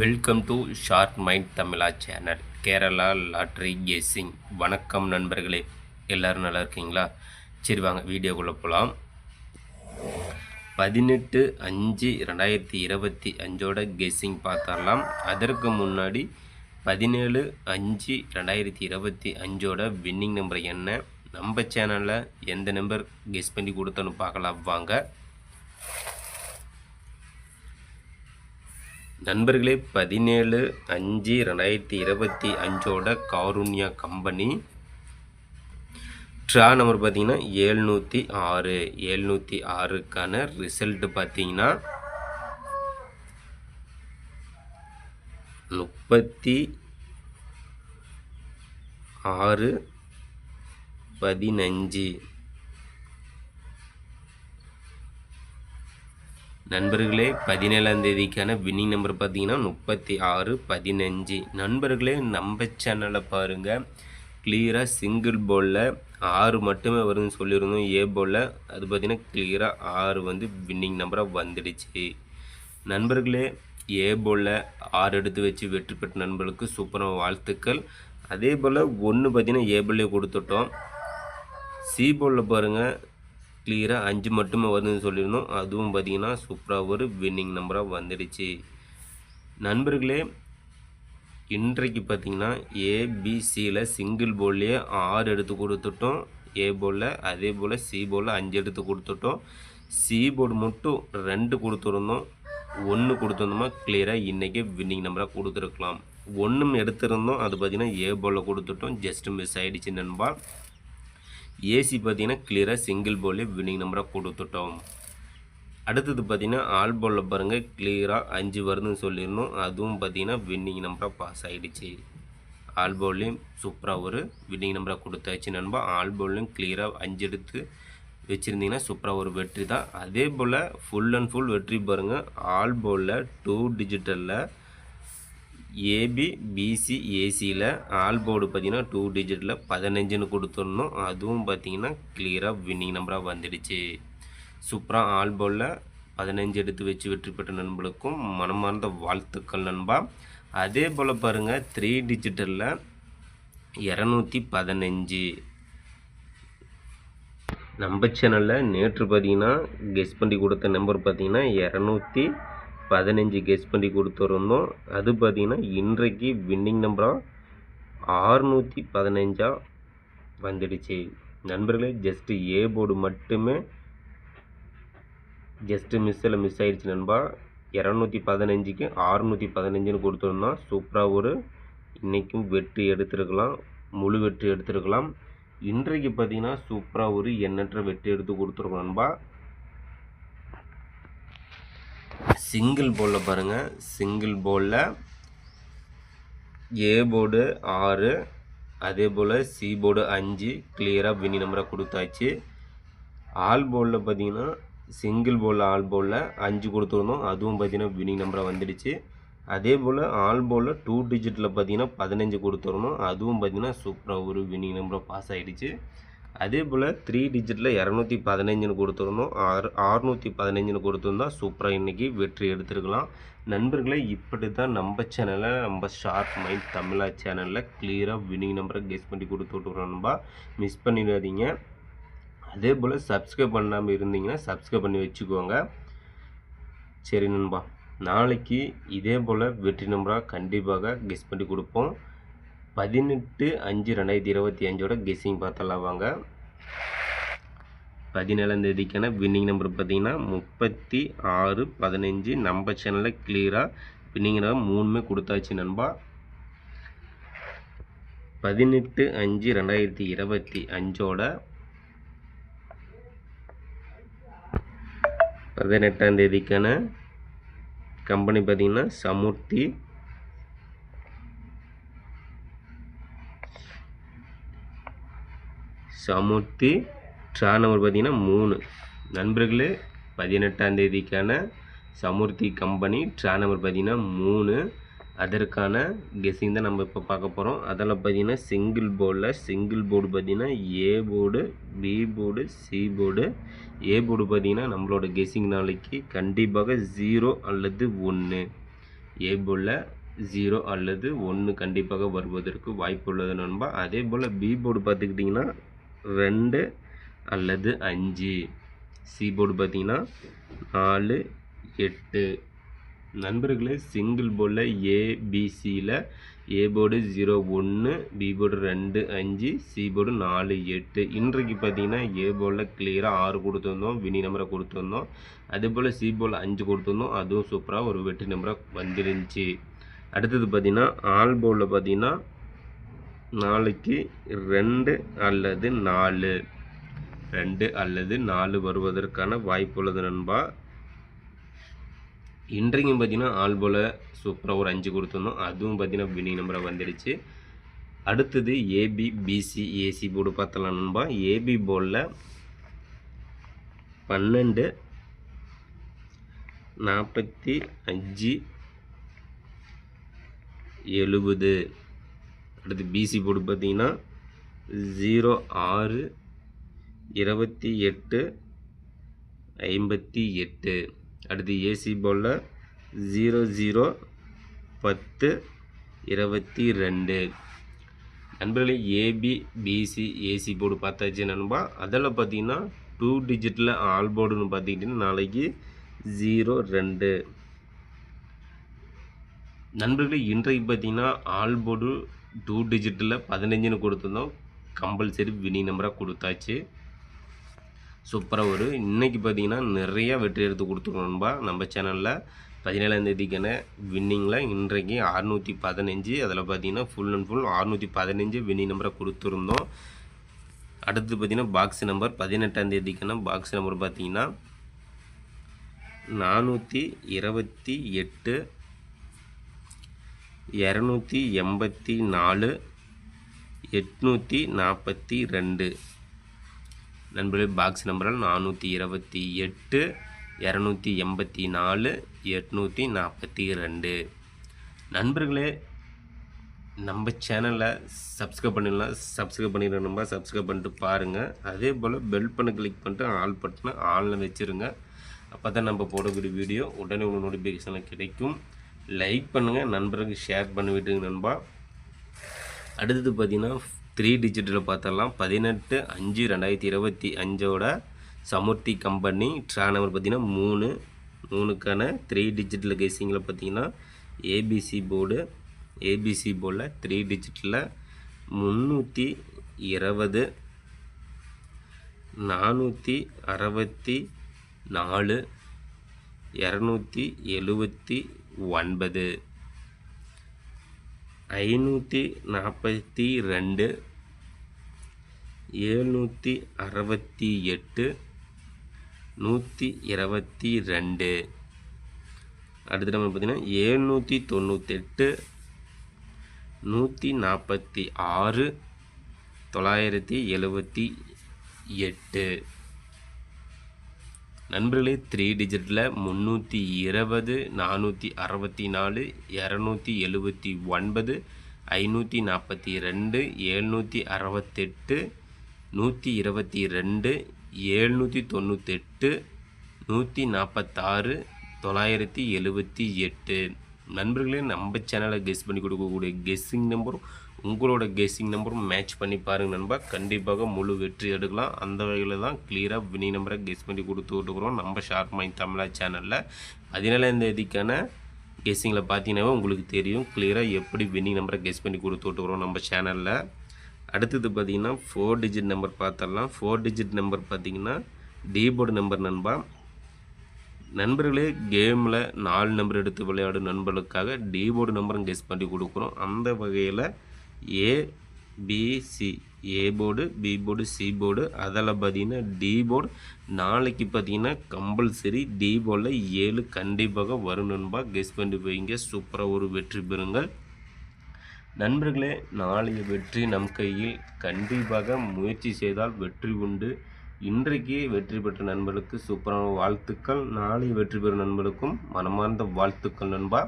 Welcome to short mind Tamizha channel. Kerala lottery guessing. வணக்கம் நண்பர்களே, எல்லோரும் நல்லா இருக்கீங்களா? சரி வாங்க வீடியோக்குள்ளே போகலாம். 18/5/2025 கெஸ்ஸிங் பார்த்துடலாம். அதற்கு முன்னாடி 17/5/2025 வின்னிங் நம்பர் என்ன, நம்ம சேனலில் எந்த நம்பர் கெஸ் பண்ணி கொடுத்தோன்னு பார்க்கலாம் வாங்க நண்பர்களே. 17/5/2025 காருண்யா கம்பெனி ட்ரா நம்பர் பார்த்தீங்கன்னா 706. 706க்கான ரிசல்ட்டு பார்த்தீங்கன்னா 36/15. நண்பர்களே, 17ஆம் தேதிக்கான வின்னிங் நம்பர் பார்த்தீங்கன்னா 36/15. நண்பர்களே, நம்ம சேனலை பாருங்கள், கிளியராக சிங்கிள் போலில் 6 மட்டுமே வருதுன்னு சொல்லியிருந்தோம். ஏ போலில் அது பார்த்திங்கன்னா கிளியராக 6 வந்து வின்னிங் நம்பராக வந்துடுச்சு. நண்பர்களே, ஏ போலில் 6 எடுத்து வச்சு வெற்றி பெற்ற நண்பர்களுக்கு சூப்பரான வாழ்த்துக்கள். அதே போல் ஒன்று பார்த்திங்கன்னா ஏ போல்லே கொடுத்துட்டோம். சி போலில் பாருங்கள், கிளியராக 5 மட்டுமே வருதுன்னு சொல்லியிருந்தோம். அதுவும் பார்த்திங்கன்னா சூப்பராக ஒரு வின்னிங் நம்பராக வந்துடுச்சு. நண்பர்களே, இன்றைக்கு பார்த்திங்கன்னா ஏபிசியில் சிங்கிள் போல்லையே 6 எடுத்து கொடுத்துட்டோம். ஏ போலில் அதே போல் சி போலில் 5 எடுத்து கொடுத்துட்டோம். சி போர்டு மட்டும் 2 கொடுத்துருந்தோம். 1 கொடுத்துருந்தோமா கிளியராக இன்றைக்கி வின்னிங் நம்பராக கொடுத்துருக்கலாம். 1 எடுத்திருந்தோம், அது பார்த்திங்கன்னா ஏ போலில் கொடுத்துட்டோம். ஜஸ்ட்டு மிஸ் ஆகிடுச்சு நண்பா. ஏசி பார்த்திங்கன்னா கிளியராக சிங்கிள் போல்லே வின்னிங் நம்பராக கொடுத்துட்டோம். அடுத்தது பார்த்திங்கன்னா ஆல் போலில் பாருங்கள், கிளியராக 5 வருதுன்னு சொல்லியிருந்தோம். அதுவும் பார்த்திங்கன்னா வின்னிங் நம்பராக பாஸ் ஆகிடுச்சு. ஆல் போல்லையும் சூப்பராக ஒரு வின்னிங் நம்பராக கொடுத்தாச்சு நண்பா. ஆல் போல்லையும் கிளியராக 5 எடுத்து வச்சுருந்தீங்கன்னா சூப்பராக ஒரு வெற்றி தான். அதே போல் ஃபுல் அண்ட் ஃபுல் வெற்றி பாருங்கள். ஆல் போலில் 2 டிஜிட்டலில் ஏபி பிசி ஏசியில் ஆல் போர்டு பார்த்திங்கன்னா 2 டிஜிட்டில் 15ன்னு கொடுத்துடணும். அதுவும் பார்த்திங்கன்னா கிளியராக வின்னிங் நம்பராக வந்துடுச்சு. சூப்பராக ஆல் போலில் 15 எடுத்து வச்சு வெற்றி பெற்ற நண்பர்களுக்கும் மனமார்ந்த வாழ்த்துக்கள் நண்பா. அதே போல் பாருங்கள், 3 டிஜிட்டலில் 215. நம்ம சேனலில் நேற்று பார்த்திங்கன்னா கெஸ் பண்ணி கொடுத்த நம்பர் பார்த்திங்கன்னா 215 கெஸ் பண்ணி கொடுத்துருந்தோம். அது பார்த்திங்கன்னா இன்றைக்கு வின்னிங் நம்பராக 615 வந்துடுச்சு. நண்பர்களே, ஜஸ்ட்டு ஏ போர்டு மட்டுமே ஜஸ்ட்டு மிஸ் ஆகிடுச்சு நண்பா. 215க்கு 615ன்னு கொடுத்துருந்தோம். சூப்பராக ஒரு இன்றைக்கும் வெற்றி எடுத்துருக்கலாம், முழு வெற்றி எடுத்துருக்கலாம். இன்றைக்கு பார்த்திங்கன்னா சூப்பராக ஒரு எண்ணற்ற வெற்றி எடுத்து கொடுத்துருக்கோம் நண்பா. சிங்கிள் போலில் பாருங்கள், சிங்கிள் போலில் ஏ போர்டு 6, அதே போல் சி போர்டு 5 கிளியராக வின்னி நம்பராக கொடுத்தாச்சு. ஆல் போலில் பார்த்திங்கன்னா சிங்கிள் போலில் ஆல் போலில் 5 கொடுத்துருந்தோம். அதுவும் பார்த்திங்கன்னா வின்னிங் நம்பராக வந்துடுச்சு. அதே போல் ஆல் போலில் 2 டிஜிட்டில் பார்த்திங்கன்னா 15 கொடுத்துருந்தோம். அதுவும் பார்த்திங்கன்னா சூப்பராக ஒரு வின்னிங் நம்பராக பாஸ் ஆகிடுச்சு. அதே போல் 3 டிஜிட்டில் 215ன்னு கொடுத்துருந்தோம். 615ன்னு கொடுத்துருந்தோம். சூப்பராக இன்றைக்கி வெற்றி எடுத்துருக்கலாம். நண்பர்களே, இப்படி தான் நம்ம சேனலில், நம்ம ஷார்ட் மைண்ட் தமிழா சேனலில் கிளியராக வின்னிங் நம்பரை கெஸ் பண்ணி கொடுத்து விட்டுறோம் நண்பா. மிஸ் பண்ணிடாதீங்க. அதே போல் சப்ஸ்கிரைப் பண்ணாமல் இருந்தீங்கன்னா சப்ஸ்கிரைப் பண்ணி வச்சுக்கோங்க. சரி நண்பா, நாளைக்கு இதே போல் வெற்றி நம்பராக கண்டிப்பாக கெஸ் பண்ணி கொடுப்போம். 18/5/2025 கெஸ்ஸிங் பார்த்தலாம் வாங்க. 17ஆம் தேதிக்கான வின்னிங் நம்பர் பார்த்திங்கன்னா 36/15. நம்ம சேனலில் கிளியராக வின்னிங் நம்பர் 3மே கொடுத்தாச்சு நண்பா. 18/5/2025 18ஆம் தேதிக்கான கம்பெனி பார்த்திங்கன்னா சமுர்த்தி. ட்ரா நம்பர் பார்த்திங்கன்னா 3. நண்பர்களே, 18ஆம் தேதிக்கான சமுர்த்தி கம்பெனி ட்ரா நம்பர் பார்த்திங்கன்னா 3. அதற்கான கெஸ்ஸிங் தான் நம்ம இப்போ பார்க்க போகிறோம். அதில் பார்த்திங்கன்னா சிங்கிள் போர்டு பார்த்திங்கன்னா A board, B board, C board. A board பார்த்திங்கன்னா நம்மளோட கெஸ்ஸிங் நாளைக்கு கண்டிப்பாக 0 அல்லது 1. ஏ போர்டில் 0 அல்லது 1 கண்டிப்பாக வருவதற்கு வாய்ப்பு உள்ளது நண்பா. அதே போல் பி போர்டு பார்த்துக்கிட்டிங்கன்னா 2 அல்லது 5. சி போர்டு பார்த்திங்கன்னா 4, 8. நண்பர்களே சிங்கிள் போர்டில் ஏபிசியில் A board 0, 1, B board 2, 5, C board 4, 8. இன்றைக்கு பார்த்தீங்கன்னா ஏ போர்டில் கிளியராக 6 கொடுத்துருந்தோம், வினி நம்பரை கொடுத்துருந்தோம். அதே போல் சி போர்டில் 5 கொடுத்துருந்தோம், அதுவும் சூப்பராக ஒரு வெற்றி நம்பராக வந்துருந்துச்சு. அடுத்தது பார்த்திங்கன்னா ஆல் போர்டில் பார்த்திங்கன்னா நாளைக்கு 2 அல்லது 4 வருவதற்கான வாய்ப்பு உள்ளது நண்பா. இன்றைக்கும் பார்த்தீங்கன்னா ஆல் போல் சூப்பராக ஒரு 5 கொடுத்துருந்தோம், அதுவும் பார்த்தீங்கன்னா வினி நம்பராக வந்துடுச்சு. அடுத்தது ஏபி பிசி ஏசி போர்டு பார்த்தலாம் நண்பா. ஏபி போர்டில் 12, 45, 70. அடுத்து பிசி போர்டு பார்த்தீங்கன்னா 0, 6, 28, 58. அடுத்து ஏசி போர்டில் 0, 0, 10, 22. நண்பர்களே ஏபி பிசி ஏசி போர்டு பார்த்தாச்சு நண்பா. அதில் பார்த்தீங்கன்னா 2 டிஜிட்டில் ஆல் போர்டுன்னு பார்த்துக்கிட்டிங்கன்னா நாளைக்கு 0, 2. நண்பர்களே இன்றைக்கு பார்த்தீங்கன்னா ஆல் போர்டு 2 டிஜிட்டில் 15ன்னு கொடுத்துருந்தோம், கம்பல்சரி வினி நம்பராக கொடுத்தாச்சு. சூப்பராக ஒரு இன்றைக்கி பார்த்தீங்கன்னா நிறையா வெற்றி எடுத்து கொடுத்துருக்கோம் நண்பா. நம்ம சேனலில் 17ஆம் தேதிக்கான வின்னிங்கில் இன்றைக்கு 615, அதில் பார்த்தீங்கன்னா ஃபுல் அண்ட் ஃபுல் 615 வின்னி நம்பரை கொடுத்துருந்தோம். அடுத்து பார்த்தீங்கன்னா பாக்ஸ் நம்பர் 18ஆம் தேதிக்கான பாக்ஸ் நம்பர் பார்த்தீங்கன்னா 428, 284, 842. நண்பர்களே பாக்ஸ் நம்பரால் 428, 284, 842. நண்பர்களே நம்ம சேனலை சப்ஸ்கிரைப் பண்ணிடலாம், சப்ஸ்கிரைப் பண்ணிடுற நம்ப சப்ஸ்கிரைப் பண்ணிட்டு பாருங்கள். அதே போல் பெல் பண்ண கிளிக் பண்ணிட்டு ஆல் பட்டனை ஆனில் வச்சுருங்க. அப்போ தான் நம்ம போடக்கூடிய வீடியோ உடனே உங்களுக்கு நோட்டிஃபிகேஷனில் கிடைக்கும். லைக் பண்ணுங்கள், நண்பர்களுக்கு ஷேர் பண்ணி விட்டுங்க நண்பா. அடுத்தது பார்த்திங்கன்னா 3 டிஜிட்டில் பார்த்தரலாம். 18/5/2025 சமுர்த்தி கம்பெனி ட்ரா நம்பர் பார்த்திங்கன்னா 3க்கான 3 டிஜிட்டில் கேசிங்கில் பார்த்திங்கன்னா ஏபிசி போர்டில் 3 டிஜிட்டில் 320, 464, 279, 542, 768, 122. அடுத்த நம்பர் பார்த்தீங்கன்னா 798, 146, 978. நண்பர்களே 3 டிஜிட்டில் 320, 464, 279, 542, 768, 122, 798, 146, 978. நண்பர்களே நம்ம சேனலை கெஸ் பண்ணி கொடுக்கக்கூடிய கெஸ்ஸிங் நம்பரும் உங்களோட கெஸ்ஸிங் நம்பரும் மேட்ச் பண்ணி பாருங்கள் நண்பா. கண்டிப்பாக முழு வெற்றி எடுக்கலாம். அந்த வகையில் தான் கிளியராக வினி நம்பரை கெஸ் பண்ணி கொடுத்துக்கிட்டுருக்குறோம் நம்ம ஷார்ப் மைண்ட் தமிழா சேனலில். 17ஆம் தேதிக்கான கெஸ்ஸிங்கில் பார்த்தீங்கன்னா உங்களுக்கு தெரியும் கிளியராக எப்படி வினி நம்பரை கெஸ் பண்ணி கொடுத்துக்கிட்டுருக்குறோம் நம்ம சேனலில். அடுத்தது பார்த்திங்கன்னா 4 டிஜிட் நம்பர் பார்த்துடலாம். 4 டிஜிட் நம்பர் பார்த்திங்கன்னா டி போர்டு நம்பர் நண்பா. நண்பர்களே கேமில் 4 நம்பர் எடுத்து விளையாடும் நண்பர்களுக்காக டி போர்டு நம்பரும் கெஸ் பண்ணி கொடுக்குறோம். அந்த வகையில் ABC A board, B board, C board, அதில் பார்த்தீங்கன்னா டி போர்டு நாளைக்கு பார்த்தீங்கன்னா கம்பல்சரி டி போர்டில் 7 கண்டிப்பாக வரும் நண்பா. கெஸ் பண்ணி போய்ங்க, சூப்பராக ஒரு வெற்றி பெறுங்கள் நண்பர்களே. நாளைய வெற்றி நம் கையில், கண்டிப்பாக முயற்சி செய்தால் வெற்றி உண்டு. இன்றைக்கு வெற்றி பெற்ற நண்பர்களுக்கு சூப்பரான வாழ்த்துக்கள். நாளை வெற்றி பெறும் நண்பர்களுக்கும் மனமார்ந்த வாழ்த்துக்கள் நண்பா.